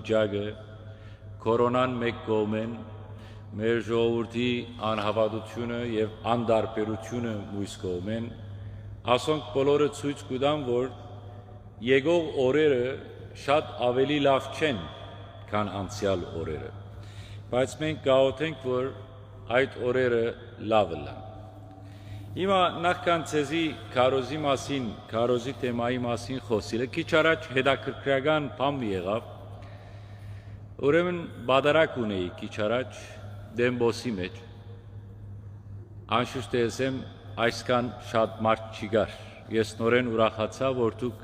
վիճակը, կորոնան մեկ կողմեն, մեր ժողովրդի անհավատությունը եւ անդարբերությունը մյուս կողմեն, ասոնք բոլորը ցույց կտան, որ եկող օրերը շատ ավելի լավ չեն, քան անցյալ օրերը, բայց մենք գաղութենք, որ այդ օրերը լավը լան։ Հիմա նախքան ցեզի քարոզի մասին, քարոզի թեմայի մասին խոսելը քիչ առաջ հետաքրքրական բան եղավ, ուրեմն բادرակ ունեի քիչ առաջ Դեմբոսի մեջ, անշուշտ ասեմ, այսքան շատ մարդ չկար, ես նորեն ուրախացա, որ դուք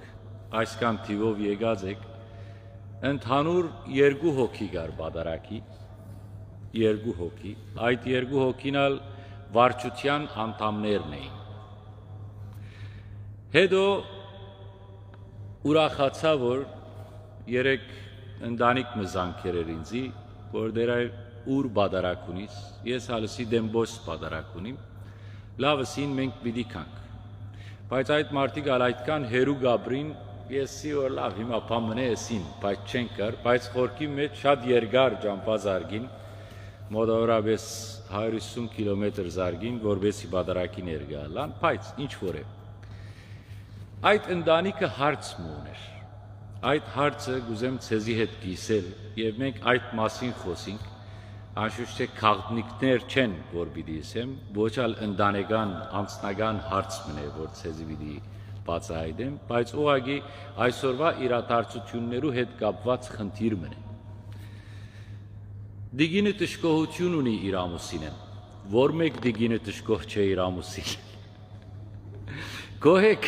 այսքան թիվով եկած եք, ընդհանուր 2 հոգի կար բادرակի, 2 հոգի, այդ 2 հոգին վարչության անդամներն էին։ Հետո ուրախացա, որ 3 ընտանիք մզանքեր էր ինձի, որ դեր ուր բادرակ ունիս, ես հալսի Դեմբոս բادرակ ունիմ, լավսին մենք պիտի կանք։ Բայց այդ մարդիկ այդքան հերու գաբրին, եսի որ լավ հիմա պամնե էսին, բայց չեն կար, բայց խորքի մեջ շատ երկար ճամփա զարգին, մոտավորապես 150 կիլոմետր զարգին, որբեսի բادرակի ներգալան, բայց ինչ որ է։ Այդ ընտանիքը հարց ուներ։ Այդ հարցը գուզեմ ցեզի հետ կիսել, եւ մենք այդ մասին խոսենք, անշուշտ թե քաղաքնիկներ չեն, որ պիտի ասեմ, ոչ էլ ընտանեկան անձնական հարց մնե, որ ցեզի պիտի բացահայտեմ, բայց ուղղակի այսօրվա իրադարձություններու հետ կապված խնդիր մնե։ Դիգինը տշկողություն ունի իր ամուսինեն, որ մեկ դիգինը տշկող չէ իր ամուսին։ Գոհեք,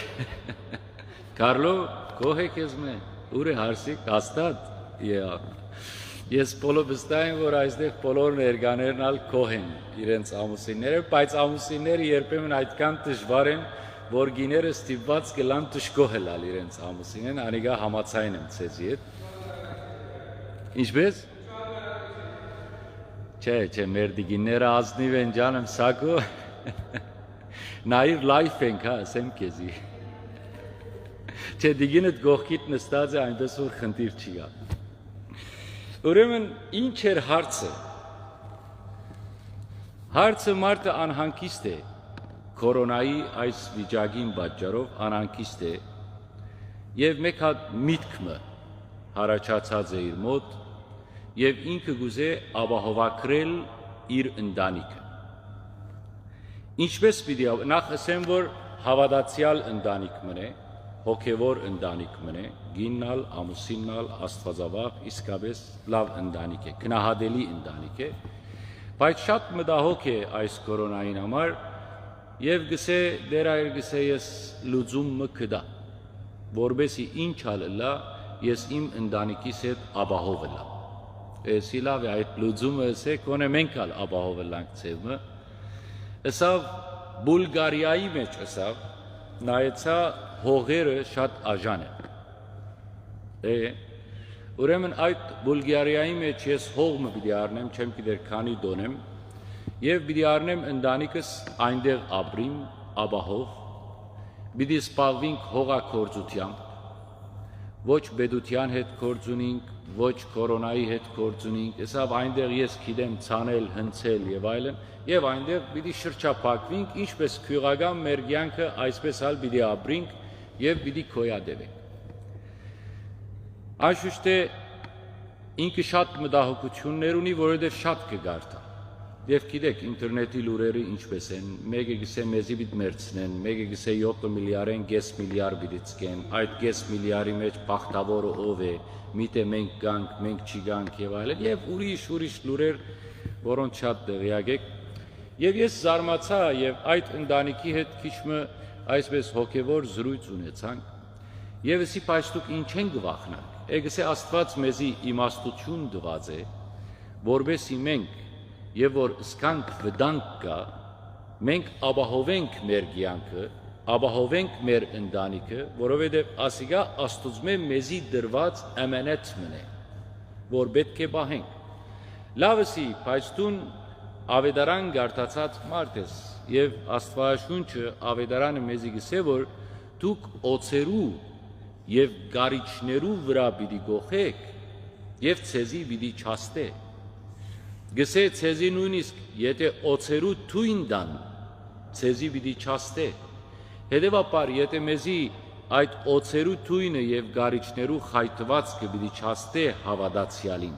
Կարլո, գոհեք ես մե, ուր է հարսիկ, հաստատ, ես բոլոր վստահ եմ, որ այստեղ բոլոր ներկաներն ալ գոհ են իրենց ամուսինները, բայց ամուսինները երբեմն այդքան դժվար են, որ գիները ստիպված կլան տշկող ելալ իրենց ամուսինեն, անիկա համացայն եմ ցեզի հետ։ Ինչպես։ Չէ, մեր դիգինները ազնիվ են ջանեմ սակո, նայիր լայվ ենք, ասեմ կեզի։ Չէ, դիգինըտ գողքիտ նստած է, այնպես որ խնդիր չի գա։ Ուրեմն, ինչ էր հարցը։ Հարցը մարդը անհանգիստ է, կորոնայի այս վիճակին պատճառով անհանգիստ է, եւ մեկ հատ միտքը հարաճացած է իր մոտ, եւ ինքը գուզե ապահովակրել իր ընտանիքը։ Ինչպես պիտի նախ ասեմ, որ հավատացյալ ընտանիք մնե, հոգևոր ընտանիք մնե, գիննալ, ամուսիննալ, աստվածավախ, իսկապես լավ ընտանիք է, գնահատելի ընտանիք է, բայց շատ մտահոգ է այս կորոնային համար եւ գսե դեր այր գսե ես լուծումը կդա, որբեսի ինչ ալլա ես իմ ընտանիքիս հետ ապահով լա։ Էսի լավ է այդ լուծումը է կոնե մենք ալ ապահովելանք ցևը։ Ասավ Բուլղարիայի մեջ ասավ նայեցա հողերը շատ աժան են։ Ուրեմն այդ Բուլղարիայի մեջ ես հողը պիտի առնեմ, չեմ գիտեր քանի դոնեմ, եւ պիտի առնեմ ընտանիքս այնտեղ ապրիմ, ապահով, պիտի սպառվենք հողագործությամբ, ոչ բեդության հետ գործ ունենք, ոչ կորոնայի հետ գործ ունենք, ասավ այնտեղ ես գիտեմ ցանել, հնցել եւ այլն, եւ այնտեղ պիտի շրջափակվենք, ինչպես քյուղական մեր կյանքը այսպես հալ պիտի ապրենք եւ պիտի քոյադևենք։ Անշուշտ է ինքը շատ մտահոգություններ ունի, որովհետեւ շատ կգարտա։ Եվ գիտեք, ինտերնետի լուրերը ինչպես են, մեկը գսե մեզի պիտի մերցնեն, մեկը գսե 7 միլիարդեն 5 միլիարդ պիտի ցկեն, այդ 5 միլիարդի մեջ բախտավորը ով է, միտե մենք գանք, մենք չի գանք եւ այլն, եւ ուրիշ լուրեր, որոնց շատ տեղյակ եք։ Եվ ես զարմացա եւ այդ ընտանիքի հետ քիչը այսպես հոգեվոր զրույց ունեցանք, եւ ասի պայստուկ ինչ են գվախնանք։ Էգսե Աստված մեզի իմաստություն տված է, որբեսի մենք եւ որ սկանք վտանգ կա, մենք ապահովենք մեր կյանքը, ապահովենք մեր ընտանիքը, որովհետեւ ասիգա Աստուծմե մեզի դրված ամենետ մնե, որ պետք է պահենք։ Լավսի, բայց դուն ավետարան գարտացած մարդ ես եւ Աստվածաշունչը ավետարանը մեզի գսե, որ դուք օծերու եւ գարիչներու վրա պիտի գողեք, եւ ցեզի պիտի չաստե։ Գսե ցեզի նույնիսկ եթե օծերու թույն դան, ցեզի պիտի չաստե։ Հետևաբար եթե մեզի այդ օծերու թույնը եւ գարիչներու խայտվածքը պիտի չաստե հավատացյալին,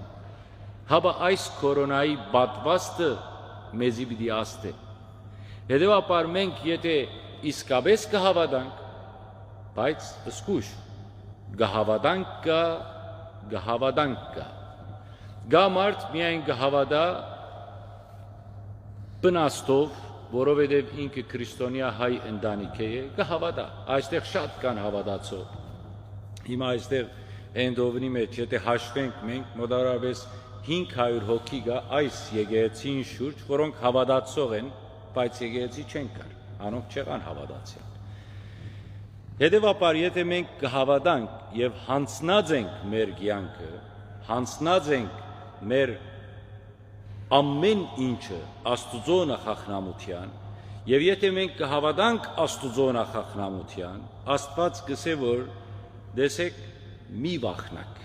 հաբա այս կորոնայի պատվաստը մեզի պիտի աստե։ Հետևաբար մենք եթե իսկապես կհավատանք, բայց զգուշ գահավատանք կա, գա մարդ միայն կհավատա բնաստով, որովհետև ինքը քրիստոնյա հայ ընտանիք է, կհավատա, այստեղ շատ կան հավատացող։ Հիմա այստեղ Էնդովնի մեջ, եթե հաշվենք մենք մոտավորապես 500 հոգի կա այս եկեղեցին շուրջ, որոնք հավատացող են, բայց եկեղեցի չեն կար, անոնք չեղան հավատացյալ։ Հետևաբար, եթե մենք կհավատանք եւ հանձնած ենք մեր կյանքը, հանձնած ենք մեր ամեն ինչը Աստուծո նախախնամության, եւ եթե մենք կհավատանք Աստուծո նախախնամության, Աստված կսե որ դեսեք մի վախնակ։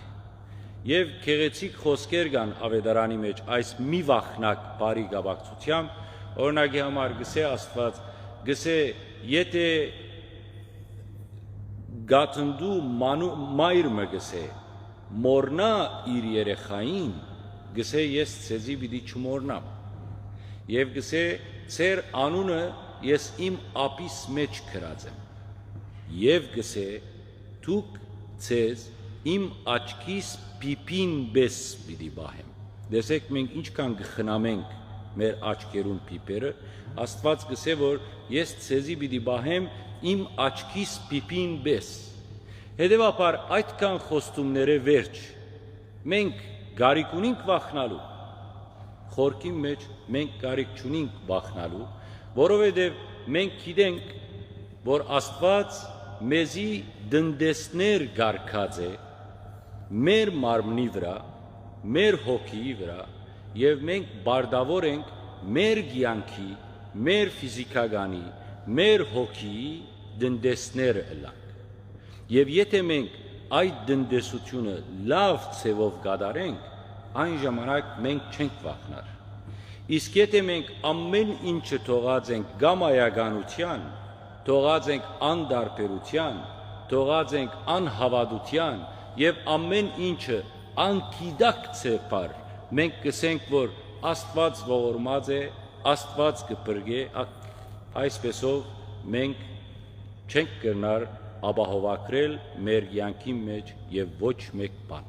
Եվ քեղեցիկ խոսքեր կան ավետարանի մեջ այս մի վախնակ բարի գաբակցությամբ, օրինակի համար գսե Աստված, գսե եթե գաթնդու մայրը գսե մորնա իր երեխային, գսե ես ցեզի պիտի չմորնամ։ Եվ գսե ծեր անունը ես իմ ապիս մեջ քրած եմ։ Եվ գսե դուք ցեզ իմ աչքիս պիպին բես պիտի բահեմ։ Դեսեք մենք ինչքան կխնամենք մեր աչքերուն պիպերը, Աստված գսե որ ես ցեզի պիտի բահեմ իմ աչքիս պիպին բես։ Հետևաբար այդքան խոստումները վերջ, մենք գարիք ունենք վախնալու, խորքի մեջ մենք գարիք չունենք վախնալու, որովհետև մենք գիտենք, որ Աստված մեզի դնդեսներ գարկած է մեր մարմնի վրա, մեր հոգիի վրա, եւ մենք բարդավոր ենք մեր կյանքի, մեր ֆիզիկականի, մեր հոգիի դնդեսները ըլանք։ Եվ եթե մենք այդ դնդեսությունը լավ ցևով կատարենք, այն ժամանակ մենք չենք վախնար։ Իսկ եթե մենք ամեն ինչը թողած ենք գամայականության, թողած ենք անդարբերության, թողած ենք անհավատության եւ ամեն ինչը անկիդակ ցեպար, մենք կսենք, որ Աստված ողորմած է, Աստված կփրկե, այսպեսով մենք չենք կրնար ապահովակրել մեր կյանքի մեջ եւ ոչ մեկ բան։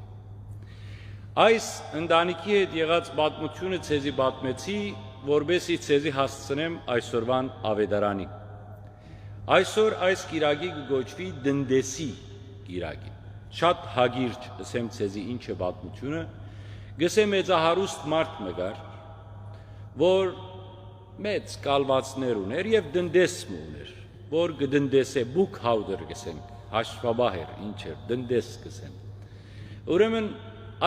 Այս ընտանիքի հետ եղած պատմությունը ցեզի պատմեցի, որբեսի ցեզի հասցնեմ այսօրվան ավետարանի։ Այսօր այս կիրակի կգոչվի դնդեսի կիրակի։ Շատ հագիրճ ասեմ ցեզի ինչ է պատմությունը, գսե մեծահարուստ մարդ մգար, որ մեծ կալվածներ ուներ եւ դնդես ուներ, որ գդնդեսե բուք հաուդեր գսենք, հաշվաբահեր, ինչ էր, դնդես գսենք։ Ուրեմն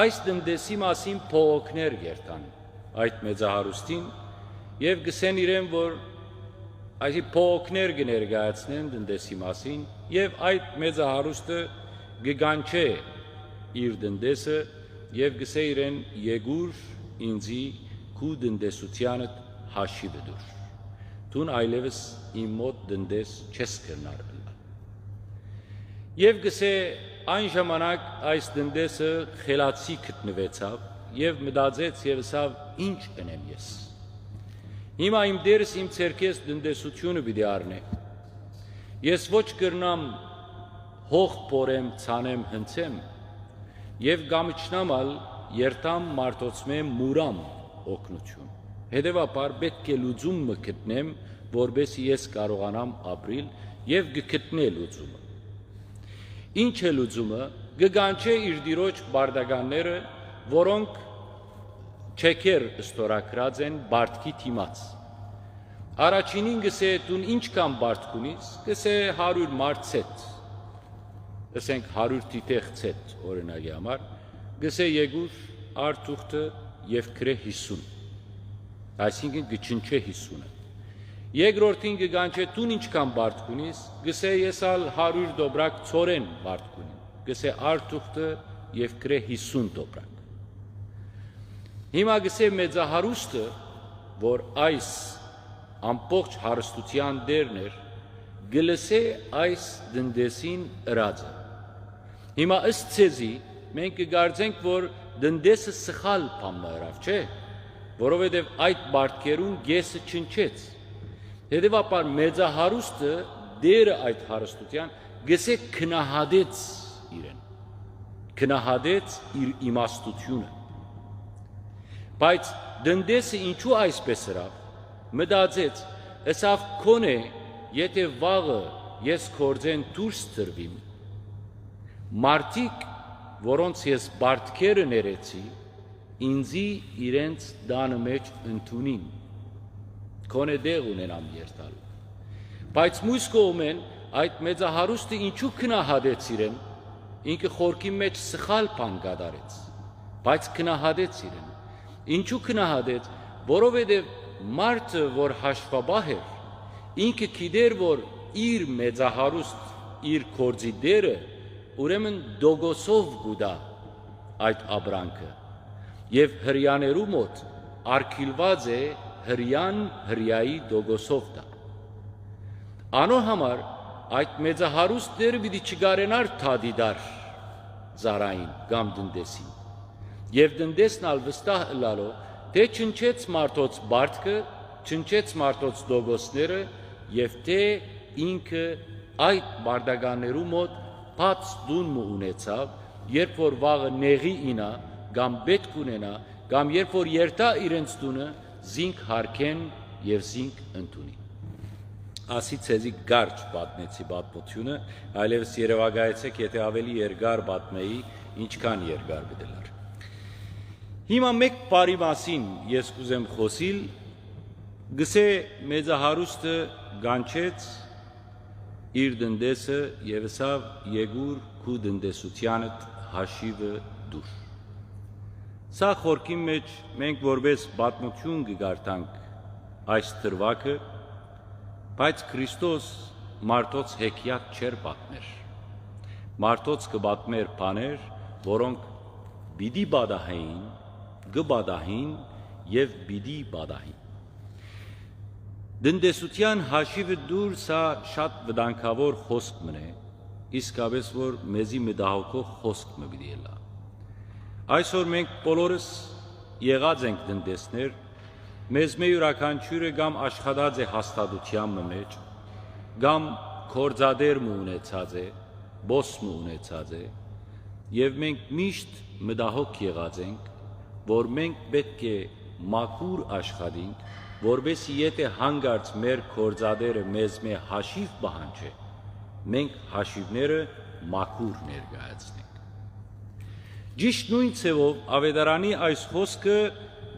այս դնդեսի մասին փողոքներ գերտան այդ մեծահարուստին եւ գսեն իրեն, որ այս փողոքներ կներկայացնեն դնդեսի մասին եւ այդ մեծահարուստը գգանչե իր դնդեսը եւ գսե իրեն եկուր ինձի քու դնդեսությանդ հաշի բդուր։ Դուն այլևս իմ մոտ դնդես չես կրնար ըլլա։ Եվ գսե այն ժամանակ այս դնդեսը խելացի գտնվեցավ եւ մտածեց եւ ասավ ինչ կնեմ ես։ Հիմա իմ դերս իմ ցերքես դնդեսությունը պիտի առնե։ Ես ոչ կրնամ հող փորեմ, ցանեմ, հնցեմ եւ գամիչնամալ երթամ մարդոցմե մուրամ օգնություն։ Հետևաբար պետք է լուծումը գտնեմ, որբեսի ես կարողանամ ապրիլ եւ գտնե լուծումը։ Ինչ է լուծումը, գգանչե իր դիրոջ բարդականները, որոնք չեկեր ստորակրած են բարդքի թիմաց։ Առաջինին գսե դուն ինչքան բարդ կունիս, գսե 100 մարդ ցետ, ասենք 100 տիտեղ ցետ օրինակի համար, գսե եկուր արտուղտը եւ քրե 50, այսինքն գչնչե 50-ը։ Երկրորդին գգանչե դուն ինչքան բարդ կունիս, գսե ես ալ 100 դոբրակ ծորեն բարդ կունիմ, գսե արտուղտը եւ քրե 50 դոբրակ։ Հիմա գսե մեծահարուստը, որ այս ամբողջ հարստության դերն էր, գլսե այս դնդեսին ըրածը։ Հիմա ըստ ցեզի մենք կգարձենք, որ դնդեսը սխալ բան ըրավ, չէ՞, որովհետև այդ բարդքերուն գեսը չնչեց։ Հետևաբար մեծահարուստը դերը այդ հարստության գսե քնահադեց իրեն, քնահադեց իր իմաստությունը։ Բայց դնդեսը ինչու այսպես ըրավ, մտածեց, ըսավ քոնե, եթե վաղը ես քորձեն դուրս տրվիմ, մարդիկ, որոնց ես բարդքերը ներեցի, ինձի իրենց դանը մեջ ընդունին, քոնե դեղ ունենամ երթալու։ Բայց մյուս կողմեն այդ մեծահարուստը ինչու քնահադեց իրեն, ինքը խորքի մեջ սխալ բան կատարեց, բայց քնահադեց իրեն։ Ինչու քնահադեց, որովհետև մարդը, որ հաշվաբահ էր, ինքը գիտեր, որ իր մեծահարուստ, իր կորձի դերը, ուրեմն դոգոսով գուտա այդ ապրանքը, եւ հրյաներու մոտ արգիլված է հրյան հրյայի դոգոսով դա։ Անոր համար այդ մեծահարուստ դերը պիտի չգարենար թադիդար զարային կամ դնդեսին, եւ դնդեսն ալ վստահ ըլալով, թե չնչեց մարդոց բարդքը, չնչեց մարդոց դոգոսները, եւ թե ինքը այդ բարդականներու մոտ բաց դուն ունեցավ, երբ որ վաղը նեղի ինա, կամ պետք ունենա, կամ երբ որ երթա իրենց տունը, զինք հարկեն եւ զինք ընդունի։ Ասի ցեզի գարջ պատմեցի պատմությունը, այլևս երևակայեցեք, եթե ավելի երկար պատմեի, ինչքան երկար գտելար։ Հիմա մեկ բարի մասին ես կուզեմ խոսիլ, գսե մեծահարուստը գանչեց իր դնդեսը եւ ասավ եկուր քու դնդեսությանդ հաշիվը դուր։ Սա խորքի մեջ մենք որպես պատմություն կգարտանք այս դրվագը, բայց Քրիստոս մարդոց հեքիաթ չէր պատմեր։ Մարդոց կպատմեր բաներ, որոնք պիտի բադահային, կբադահին եւ պիտի բադահին։ Դնդեսության հաշիվը դուր սա շատ վտանգավոր խոսք մնե, իսկապես որ մեզի մտահոգող խոսք մը պիտի ելա։ Այսօր մենք բոլորս եղած ենք դնդեսներ, մեզ մե յուրաքանչյուրը կամ աշխատած է հաստատության մեջ, կամ կորձադեր մը ունեցած է, բոս մը ունեցած է, եւ մենք միշտ մտահոգ եղած ենք, որ մենք պետք է մաքուր աշխատենք, որովհետեւ եթե հանգարց մեր կորձադերը մեզ մե հաշիվ պահանջե, մենք հաշիվները մաքուր ներկայացնենք։ Ճիշտ նույն ցևով ավետարանի այս խոսքը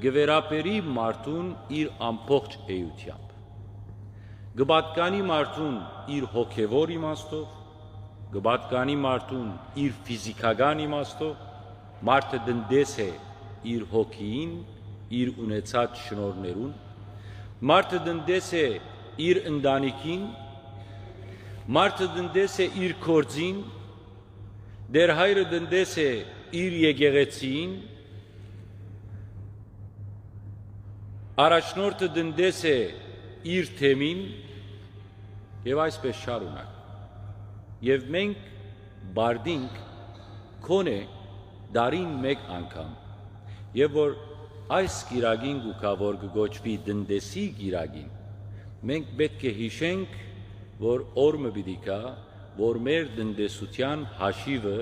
գվերապերի մարդուն իր ամբողջ էությամբ։ Գպատկանի մարդուն իր հոգևոր իմաստով, գպատկանի մարդուն իր ֆիզիկական իմաստով, մարդը դնդես է իր հոգին, իր ունեցած շնորներուն, մարդը դնդես է իր ընտանիքին, մարդը դնդես է իր կորձին, դեր հայրը դնդես է իր եկեղեցին, առաջնորդը դնդես է իր թեմին եւ այսպես շարունակ։ Եվ մենք բարդինք քոնե դարին մեկ անգամ, եւ որ այս գիրագին գուկա որ գոչվի դնդեսի գիրագին, մենք պետք է հիշենք, որ օրը պիտի կա, որ մեր դնդեսության հաշիվը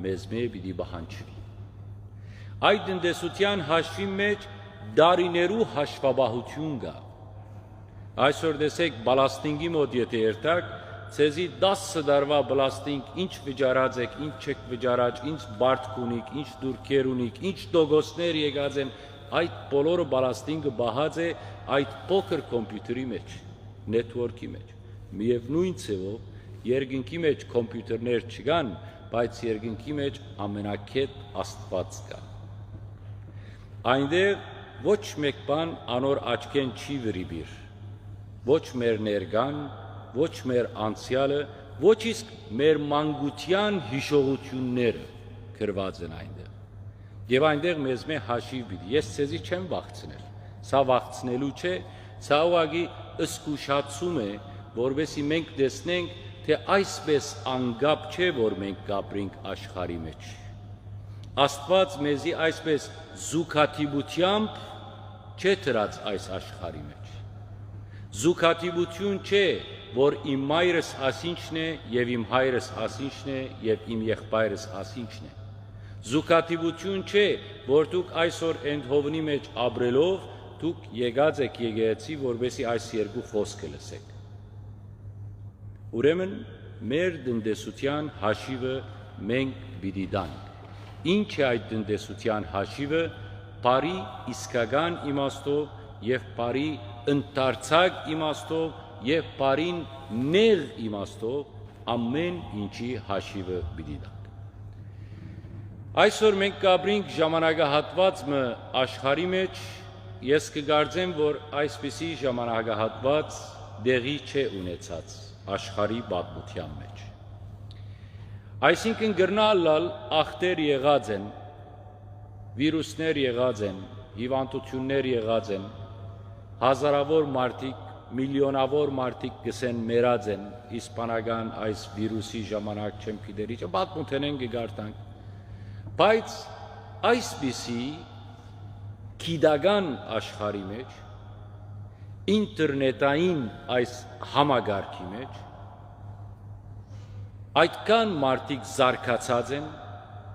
մեզ մե պիտի պահանջվի։ Այդ դնդեսության հաշվի մեջ դարիներու հաշվաբահություն կա։ Այսօր տեսեք բալաստինգի մոտ եթե երթակ, ցեզի 10 դարվա բալաստինգ ինչ վճարած եք, ինչ չեք վճարած, ինչ բարդք ունիք, ինչ դուրքեր ունիք, ինչ դոգոսներ եկած են, այդ բոլորը բալաստինգը բահած է այդ փոքր կոմպյուտերի մեջ, նետվորքի մեջ։ Միևնույն ցևով երկնքի մեջ կոմպյուտերներ չկան, բայց երկնքի մեջ ամենակետ Աստված կա։ Այնտեղ ոչ մեկ բան անոր աչքեն չի վրիբիր, ոչ մեր ներկան, ոչ մեր անցյալը, ոչ իսկ մեր մանկության հիշողությունները գրված են այնտեղ։ Եվ այնտեղ մեզ մե հաշիվ պիտի։ Ես ցեզի չեմ վախցնել։ Սա վախցնելու չէ, սա ուղղակի զսկուշացում է, որովհետեւ մենք տեսնենք, թե այսպես անգապ չէ, որ մենք կապրենք աշխարհի մեջ։ Աստված մեզի այսպես զուգաթիվությամբ չէ դրած այս աշխարհի մեջ։ Զուգաթիվություն չէ, որ իմ մայրս ասինչն է եւ իմ հայրս ասինչն է եւ իմ եղբայրս ասինչն է։ Զուգաթիվություն չէ, որ դուք այսօր ընդհովնի մեջ ապրելով դուք եկած եք եկեղեցի, որովհետեւ այս երկու խոսքը լսեք։ Ուրեմն մեր տնտեսության հաշիվը մենք պիտի տանք։ Ինչ է այդ տնտեսության հաշիվը, բարի իսկական իմաստով եւ բարի ընդարձակ իմաստով եւ բարին նեղ իմաստով ամեն ինչի հաշիվը պիտի տանք։ Այսօր մենք կապրենք ժամանակահատվածը աշխարհի մեջ, ես կգարձեմ, որ այսպիսի ժամանակահատված դեղի չէ ունեցած աշխարհի պատմության մեջ։ Այսինքն գրնալալ ախտեր եղած են, վիրուսներ եղած են, հիվանդություններ եղած են, հազարավոր մարդիկ, միլիոնավոր մարդիկ գսեն մերած են իսպանական այս վիրուսի ժամանակ չեմ գիտերի, պատմութեն կգարտանք, բայց այսպիսի գիտական աշխարհի մեջ, ինտերնետային այս համագարքի մեջ, այդքան մարդիկ զարգացած են,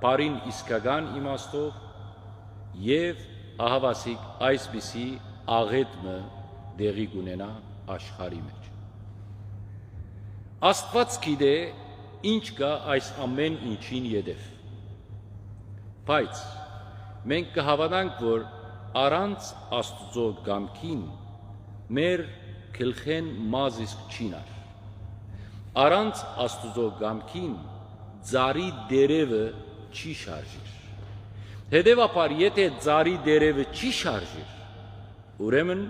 բարին իսկական իմաստով եւ ահավասիկ այսպիսի աղետը դեղի կունենա աշխարհի մեջ։ Աստված գիտե ինչ կա այս ամեն ինչին յետև։ Բայց մենք կհավատանք, որ առանց Աստծո կամքին մեր գլխեն մազիսկ չինար։ Առանց Աստծո կամքին ծառի դերևը չի շարժիր։ Հետևաբար, եթե ծառի դերևը չի շարժիր, ուրեմն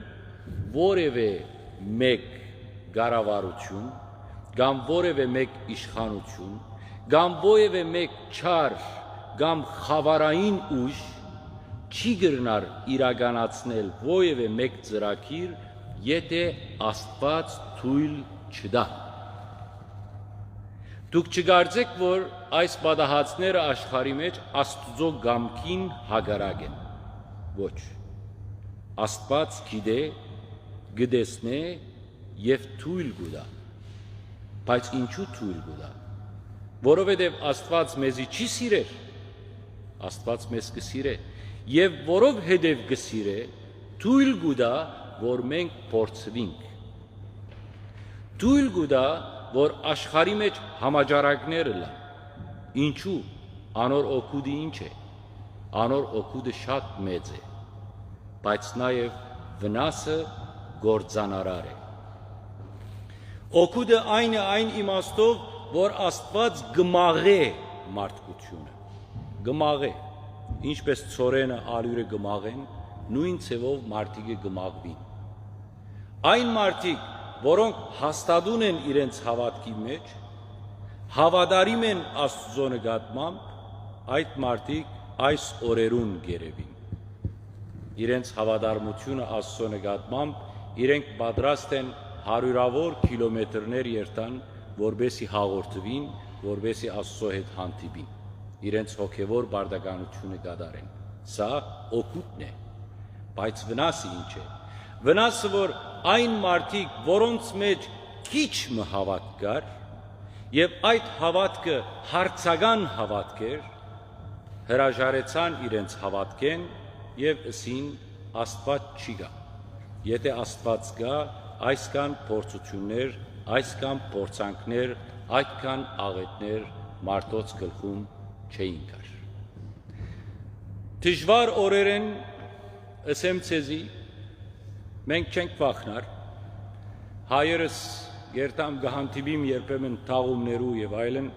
որևէ մեկ կառավարություն, կամ որևէ մեկ իշխանություն, կամ որևէ մեկ չար, կամ խավարային ուժ չի գրնար իրականացնել որևէ մեկ ծրագիր, եթե Աստված թույլ չտա։ Դուք չգարձեք, որ այս պատահածները աշխարհի մեջ Աստծո կամքին հակառակ են։ Ոչ։ Աստված գիտե, գտեսնե եւ թույլ կտա։ Բայց ինչու թույլ կտա։ Որովհետեւ Աստված մեզի չի սիրեր, Աստված մեզ կսիրե, եւ որովհետեւ կսիրե, թույլ կտա, որ մենք փորձվենք։ Թույլ կտա, որ աշխարհի մեջ համաճարակները լա։ Ինչու։ Անոր օգուտը ինչ է։ Անոր օգուտը շատ մեծ է, բայց նաեւ վնասը գործանարար է։ Օգուտը այն իմաստով, որ Աստված գմաղե մարդկությունը։ Գմաղե, ինչպես ծորենը ալյուրը գմաղեն, նույն ցևով մարդիկը գմաղվին։ Այն մարդիկ, որոնք հաստատուն են իրենց հավատքի մեջ, հավատարիմ են Աստծո նկատմամբ, այդ մարդիկ այս օրերուն գերևին։ Իրենց հավատարմությունը Աստծո նկատմամբ իրենք պատրաստ են հարյուրավոր կիլոմետրներ երթան, որբեսի հաղորդվին, որբեսի Աստծո հետ հանդիպին, իրենց հոգևոր բարդականությունը կատարեն։ Սա օգուտն է, բայց վնասը ինչ է։ Վնասը, որ այն մարդիկ, որոնց մեջ քիչ հավատք կար, եւ այդ հավատքը հարցական հավատք էր, հրաժարեցան իրենց հավատքեն եւ ըսին Աստված չի գա։ Եթե Աստված գա, այսքան փորձություններ, այսքան փորձանքներ, այդքան աղետներ մարդոց գլխում չէին կար։ Դժվար օրերեն ըսեմ ցեզի, մենք չենք վախնար, հայերս երտամ գահանտիբիմ երբեմն թաղումներու եւ այլն,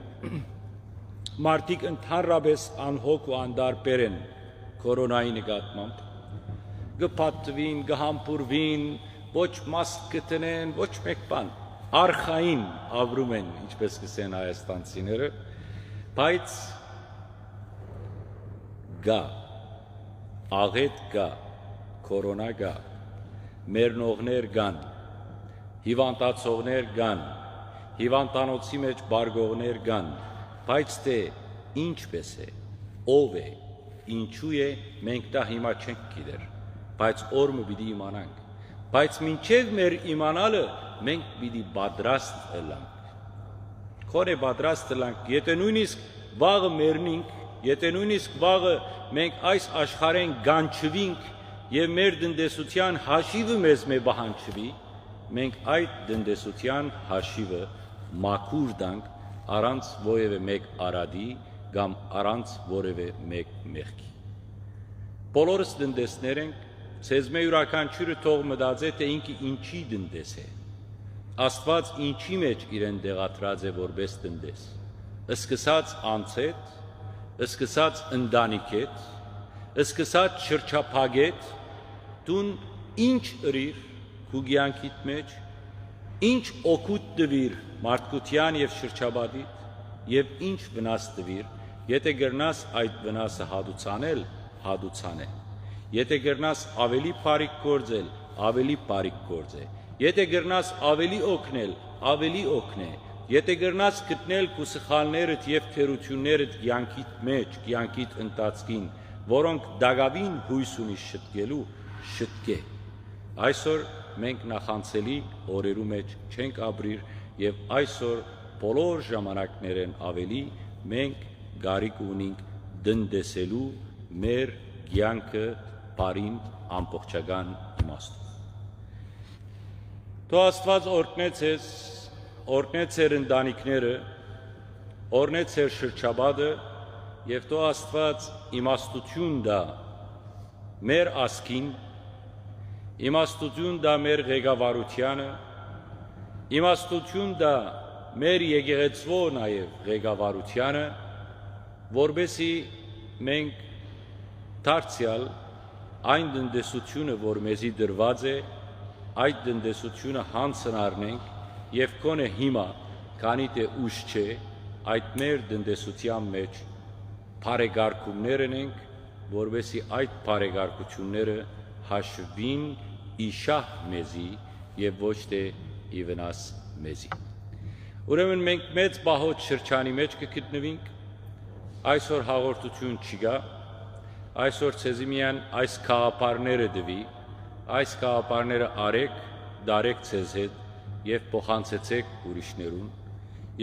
մարդիկ ընդհանրապես անհոգ ու անդարբեր են կորոնայի նկատմամբ, գպատվին, գհամբուրվին, ոչ մասկ գտնեն, ոչ մեկ բան, արխային ապրում են, ինչպես կսեն հայաստանցիները, բայց գա աղետ կա, կորոնա կա, մեռնողներ կան, հիվանդացողներ կան, հիվանդանոցի մեջ բարգողներ կան, բայց թե ինչպես է, ով է, ինչու է, մենք դա հիմա չենք գիտեր, բայց օրը պիտի իմանանք, բայց մինչև մեր իմանալը մենք պիտի պատրաստ ըլանք, քորե պատրաստ ըլանք, եթե նույնիսկ վաղը մեռնինք, եթե նույնիսկ վաղը մենք այս աշխարհեն գանչվինք եւ մեր դնդեսության հաշիվը մեզ մե բահանջվի, մենք այդ դնդեսության հաշիվը մաքուր տանք առանց որևէ մեկ արադի կամ առանց որևէ մեկ մեղքի։ Բոլորս դնդեսներ ենք, ցեզմե յուրաքանչյուրը թող մտածե, թե ինքը ինչի դնդես է։ Աստված ինչի մեջ իրեն դեղատրած է որպես դնդես։ Սկսած անցետ, սկսած ընտանիքետ, սկսած շրջափակետ, դուն ինչ ըրիր քու կյանքիդ մեջ, ինչ օգուտ տվիր մարդկության եւ շրջապատիդ եւ ինչ վնաս տվիր, եթե գրնաս այդ վնասը հադուցանել, հադուցանե։ Եթե գրնաս ավելի բարիք գործել, ավելի բարիք գործե։ Եթե գրնաս ավելի օգնել, ավելի օգնե։ Եթե գրնաս գտնել քու սխալներդ եւ թերություններդ կյանքիդ մեջ, կյանքիդ ընթացքին, որոնք դակավին հույս ունի շտկելու, շտկե։ Այսօր մենք նախանցելի օրերու մեջ չենք ապրիր եւ այսօր բոլոր ժամանակներեն ավելի մենք գարիք ունենք դնդեսելու մեր կյանքը բարին ամբողջական իմաստով։ Թող Աստված օրհնեց ես, օրհնեց ձեր ընտանիքները, օրհնեց ձեր շրջապատը եւ թող Աստված իմաստություն տա մեր ազգին, իմաստություն տա մեր ղեկավարությանը, իմաստություն տա մեր եկեղեցվո նաեւ ղեկավարությանը, որբեսի մենք դարձյալ այն դնդեսությունը, որ մեզի դրված է, այդ դնդեսությունը հանցն առնենք եւ կոնե հիմա, քանի թե ուշ չէ, այդ մեր դնդեսության մեջ բարեգարկումներ ունենք, որբեսի այդ բարեգարկությունները հաշվին իշահ մեզի եւ ոչ թե ի վնաս մեզի։ Ուրեմն մենք մեծ բահոց շրջանի մեջ կգտնվենք, այսօր հաղորդություն չկա, այսօր ցեզի միան այս խաղապարները դվի, այս խաղապարները արեք, դարեք ցեզ հետ եւ փոխանցեցեք ուրիշներուն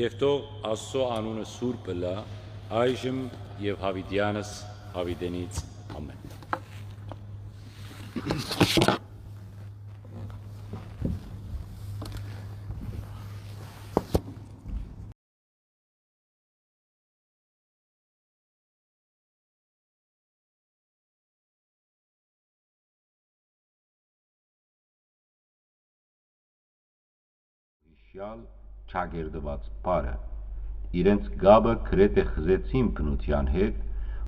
եւ թող Աստծո անունը սուրբ լա այժմ եւ հավիտյանս հավիտենից ամեն։ Հիշյալ չագերդված պարը, իրենց գաբը գրեթե խզեցին բնության հետ